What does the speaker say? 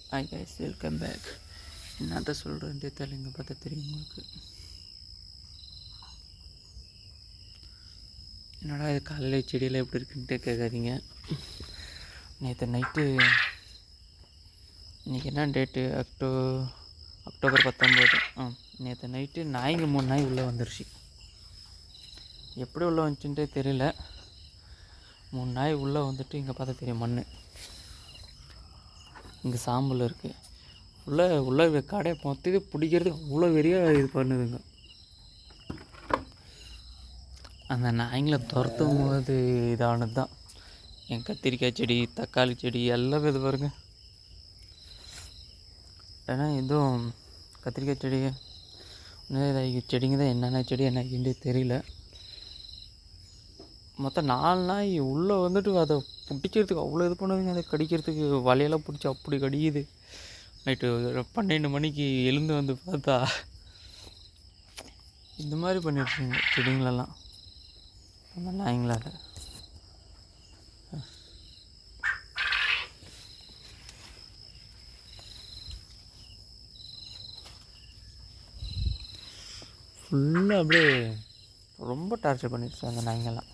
Hi guys, welcome back. என்னத்த சொல்கிறேன்ட்டு தெரியல, பார்த்தா தெரியும் உங்களுக்கு. என்னடா இது காலையில் செடியில் எப்படி இருக்குன்ட்டு கேட்காதீங்க. நேற்று நைட்டு, இன்றைக்கி என்ன டேட்டு, அக்டோபர் 19. நேற்று நைட்டு நாய்ங்க 3 நாய் உள்ளே வந்துருச்சு. எப்படி உள்ளே வந்துச்சுன்ட்டே தெரியல. 3 நாய் உள்ளே வந்துட்டு இங்கே பார்த்தா தெரியும் மண், இங்கே சாம்பல் இருக்குது. உள்ள கடையை மொத்தது பிடிக்கிறதுக்கு அவ்வளோ வெறியாக இது பண்ணுதுங்க. அந்த நாய்ங்களை துரத்தும் போது இதானது தான் என் கத்திரிக்காய் செடி, தக்காளி செடி எல்லாம் இது பாருங்க. ஏன்னா இதுவும் கத்திரிக்காய் செடி செடிங்க தான், என்னென்ன செடி என்ன தெரியல. மொத்தம் 4 நாய் உள்ளே வந்துட்டு அதை பிடிக்கிறதுக்கு அவ்வளோ இது பண்ணுதுங்க. அதை கடிக்கிறதுக்கு வலையெல்லாம் பிடிச்சி அப்படி கடிக்குது. நைட்டு 12 மணிக்கு எழுந்து வந்து பார்த்தா இந்த மாதிரி பண்ணிடுச்சுங்க செடிங்களெல்லாம் அந்த நாய்ங்களால். ஃபுல்லாக அப்படியே ரொம்ப டார்ச்சர் பண்ணிடுச்சு அந்த நாய்ங்கெல்லாம்.